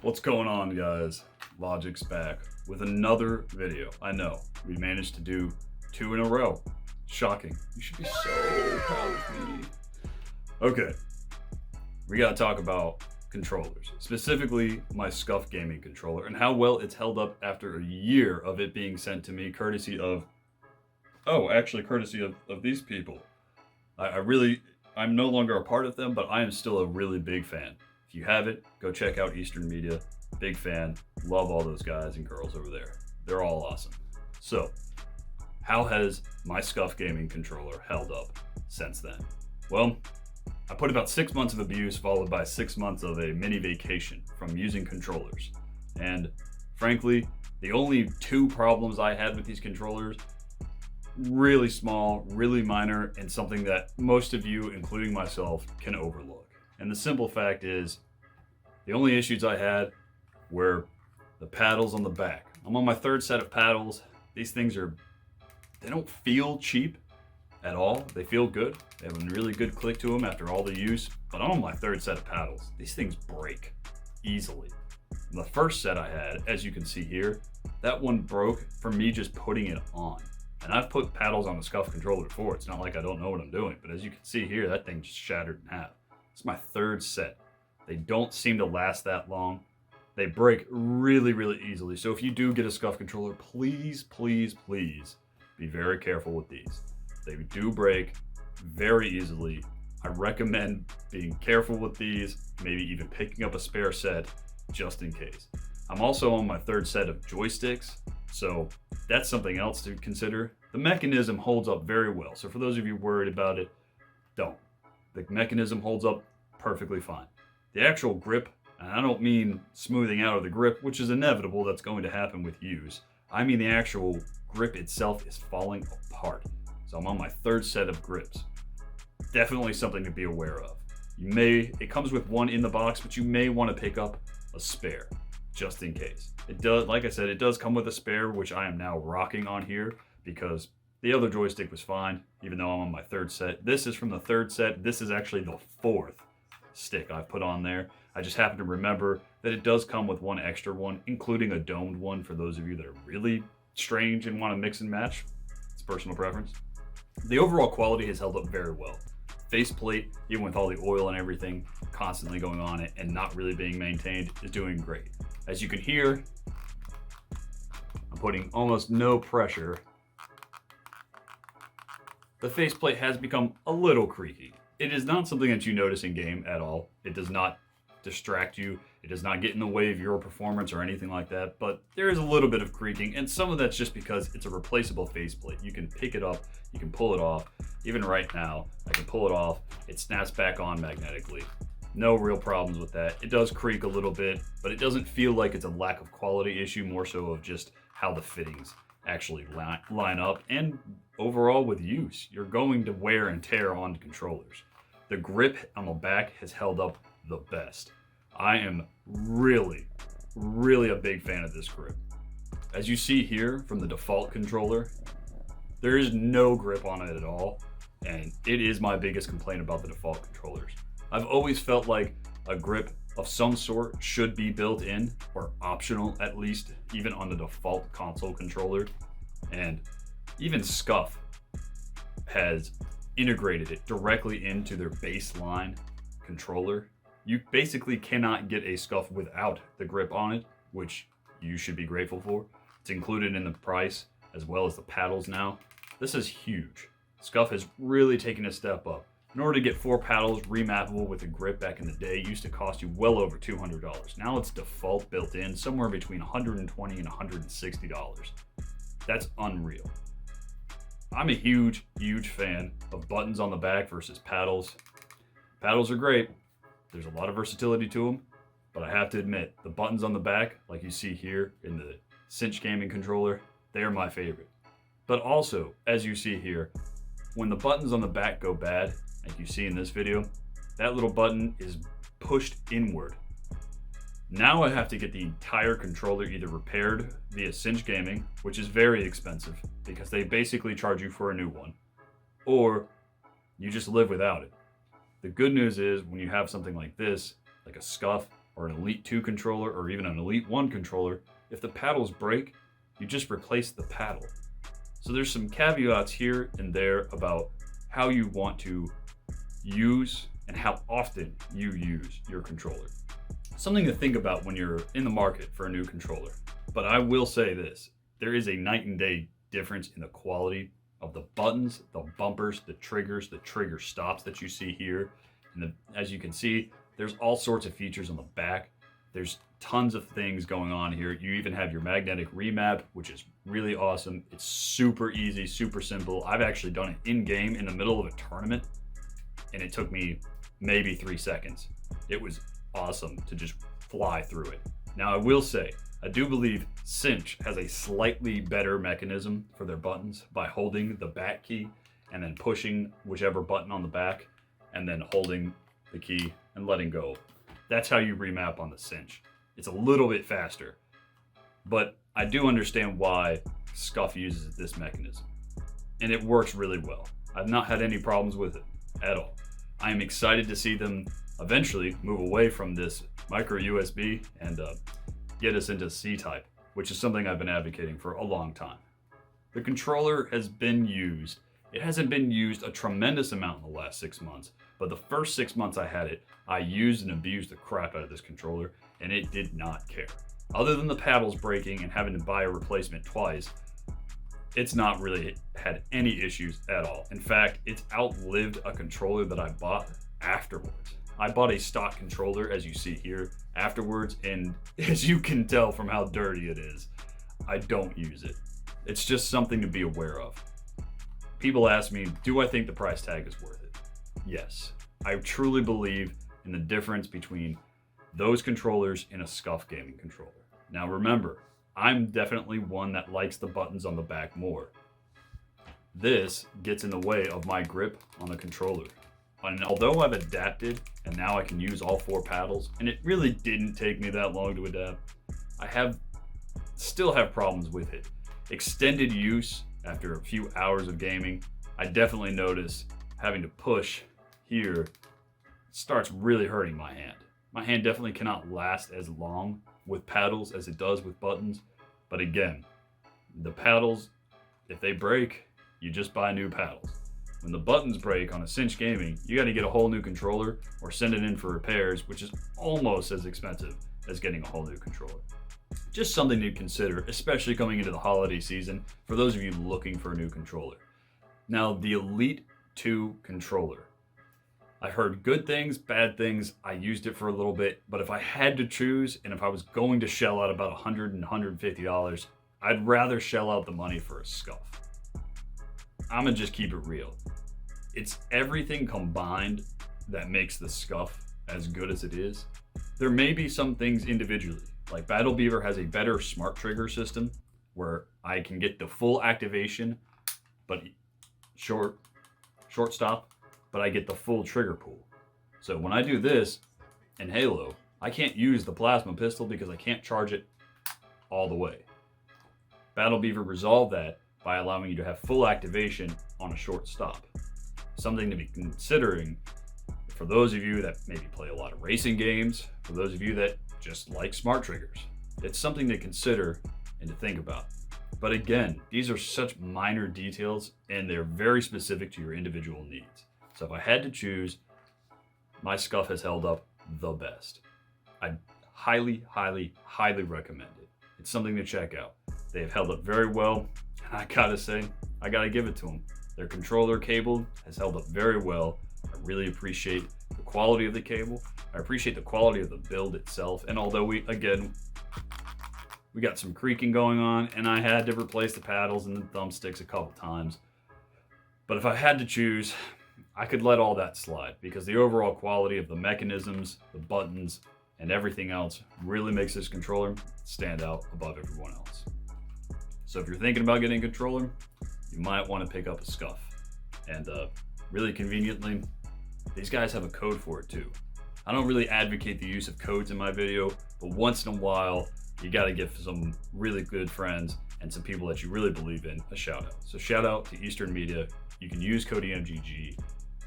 What's going on, guys? Logic's back with another video. I know, we managed to do 2 in a row. Shocking. You should be so proud of me. Okay, we gotta talk about controllers, specifically my Scuf Gaming controller and how well it's held up after a year of it being sent to me courtesy of, courtesy of these people. I'm no longer a part of them, but I am still a really big fan. If you haven't, go check out Eastern Media. Big fan. Love all those guys and girls over there. They're all awesome. So, how has my Scuf Gaming controller held up since then? Well, I put about 6 months of abuse followed by 6 months of a mini vacation from using controllers. And frankly, the only 2 problems I had with these controllers, really small, really minor, and something that most of you, including myself, can overlook. And the simple fact is, the only issues I had were the paddles on the back. I'm on my 3rd set of paddles. These things they don't feel cheap at all. They feel good. They have a really good click to them after all the use, but I'm on my 3rd set of paddles. These things break easily. And the first set I had, as you can see here, that one broke from me just putting it on. And I've put paddles on a Scuf controller before. It's not like I don't know what I'm doing, but as you can see here, that thing just shattered in half. It's my 3rd set. They don't seem to last that long. They break really, really easily. So if you do get a Scuf controller, please, please, please be very careful with these. They do break very easily. I recommend being careful with these, maybe even picking up a spare set just in case. I'm also on my 3rd set of joysticks, so that's something else to consider. The mechanism holds up very well. So for those of you worried about it, don't. The mechanism holds up perfectly fine. The actual grip, and I don't mean smoothing out of the grip, which is inevitable, that's going to happen with use. I mean the actual grip itself is falling apart. So I'm on my 3rd set of grips. Definitely something to be aware of. It comes with one in the box, but you may want to pick up a spare, just in case. It does, like I said, it does come with a spare, which I am now rocking on here because the other joystick was fine, even though I'm on my 3rd set. This is from the 3rd set. This is actually the 4th stick I've put on there. I just happen to remember that it does come with one extra one, including a domed one for those of you that are really strange and want to mix and match. It's personal preference. The overall quality has held up very well. Faceplate, even with all the oil and everything constantly going on it and not really being maintained, is doing great. As you can hear, I'm putting almost no pressure. The faceplate has become a little creaky. It is not something that you notice in game at all. It does not distract you. It does not get in the way of your performance or anything like that, but there is a little bit of creaking, and some of that's just because it's a replaceable faceplate. You can pick it up, you can pull it off. Even right now, I can pull it off. It snaps back on magnetically. No real problems with that. It does creak a little bit, but it doesn't feel like it's a lack of quality issue, more so of just how the fittings actually line up, and overall with use. You're going to wear and tear on controllers. The grip on the back has held up the best. I am really, really a big fan of this grip. As you see here from the default controller, there is no grip on it at all, and it is my biggest complaint about the default controllers. I've always felt like a grip of some sort should be built in, or optional at least, even on the default console controller. And even Scuf has integrated it directly into their baseline controller. You basically cannot get a Scuf without the grip on it, which you should be grateful for. It's included in the price, as well as the paddles now. This is huge. Scuf has really taken a step up. In order to get 4 paddles remappable with a grip back in the day, it used to cost you well over $200. Now it's default built in, somewhere between $120 and $160. That's unreal. I'm a huge, huge fan of buttons on the back versus paddles. Paddles are great. There's a lot of versatility to them, but I have to admit, the buttons on the back, like you see here in the Scuf Gaming controller, they are my favorite. But also, as you see here, when the buttons on the back go bad, like you see in this video, that little button is pushed inward. Now I have to get the entire controller either repaired via Scuf Gaming, which is very expensive because they basically charge you for a new one, or you just live without it. The good news is when you have something like this, like a Scuf, or an Elite 2 controller or even an Elite 1 controller, if the paddles break, you just replace the paddle. So there's some caveats here and there about how you want to use and how often you use your controller. Something to think about when you're in the market for a new controller. But I will say this, there is a night and day difference in the quality of the buttons, the bumpers, the triggers, the trigger stops that you see here. And as you can see, there's all sorts of features on the back. There's tons of things going on here. You even have your magnetic remap, which is really awesome. It's super easy, super simple. I've actually done it in game in the middle of a tournament, and it took me maybe 3 seconds. It was awesome to just fly through it. Now I will say, I do believe Cinch has a slightly better mechanism for their buttons by holding the back key and then pushing whichever button on the back and then holding the key and letting go. That's how you remap on the Cinch. It's a little bit faster, but I do understand why Scuf uses this mechanism, and it works really well. I've not had any problems with it at all. I am excited to see them eventually move away from this micro USB and get us into C-type, which is something I've been advocating for a long time. The controller has been used. It hasn't been used a tremendous amount in the last 6 months, but the first 6 months I had it, I used and abused the crap out of this controller, and it did not care. Other than the paddles breaking and having to buy a replacement twice, it's not really had any issues at all. In fact, it's outlived a controller that I bought afterwards. I bought a stock controller, as you see here, afterwards, and as you can tell from how dirty it is, I don't use it. It's just something to be aware of. People ask me, do I think the price tag is worth it? Yes. I truly believe in the difference between those controllers and a Scuf Gaming controller. Now remember, I'm definitely one that likes the buttons on the back more. This gets in the way of my grip on the controller. And although I've adapted and now I can use all 4 paddles, and it really didn't take me that long to adapt, I still have problems with it. Extended use after a few hours of gaming, I definitely notice having to push here starts really hurting my hand. My hand definitely cannot last as long with paddles as it does with buttons. But again, the paddles, if they break, you just buy new paddles. When the buttons break on a Cinch Gaming, you got to get a whole new controller or send it in for repairs, which is almost as expensive as getting a whole new controller. Just something to consider, especially coming into the holiday season, for those of you looking for a new controller. Now, the Elite 2 controller. I've heard good things, bad things. I used it for a little bit, but if I had to choose, and if I was going to shell out about $100 and $150, I'd rather shell out the money for a Scuf. I'm gonna just keep it real. It's everything combined that makes the Scuf as good as it is. There may be some things individually, like Battle Beaver has a better smart trigger system where I can get the full activation, but short stop, but I get the full trigger pull. So when I do this in Halo, I can't use the plasma pistol because I can't charge it all the way. Battle Beaver resolved that by allowing you to have full activation on a short stop. Something to be considering for those of you that maybe play a lot of racing games, for those of you that just like smart triggers. It's something to consider and to think about. But again, these are such minor details and they're very specific to your individual needs. So if I had to choose, my Scuf has held up the best. I highly, highly, highly recommend it. It's something to check out. They have held up very well. And I gotta say, I gotta give it to them. Their controller cable has held up very well. I really appreciate the quality of the cable. I appreciate the quality of the build itself. And although we got some creaking going on and I had to replace the paddles and the thumbsticks a couple times. But if I had to choose, I could let all that slide because the overall quality of the mechanisms, the buttons, and everything else really makes this controller stand out above everyone else. So if you're thinking about getting a controller, you might want to pick up a Scuf. And really conveniently, these guys have a code for it too. I don't really advocate the use of codes in my video, but once in a while, you got to give some really good friends and some people that you really believe in a shout out. So shout out to Eastern Media. You can use code EMGG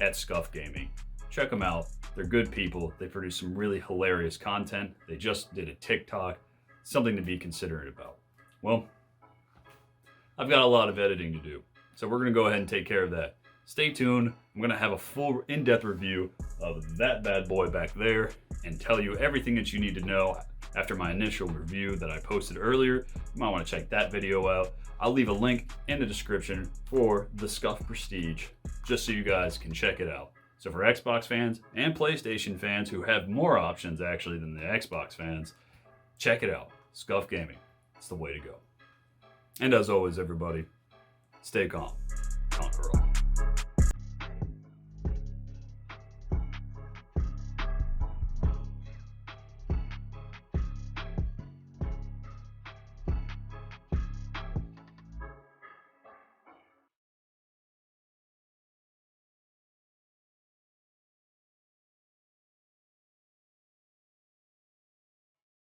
at Scuf Gaming. check them out. They're good people. They produce some really hilarious content. They just did a TikTok, something to be considerate about. Well, I've got a lot of editing to do, so we're going to go ahead and take care of that. Stay tuned. I'm going to have a full in-depth review of that bad boy back there and tell you everything that you need to know after my initial review that I posted earlier. You might want to check that video out. I'll leave a link in the description for the Scuf Prestige, just so you guys can check it out. So for Xbox fans and PlayStation fans who have more options actually than the Xbox fans, check it out. Scuf Gaming. It's the way to go. And as always, everybody, stay calm. Conquer all.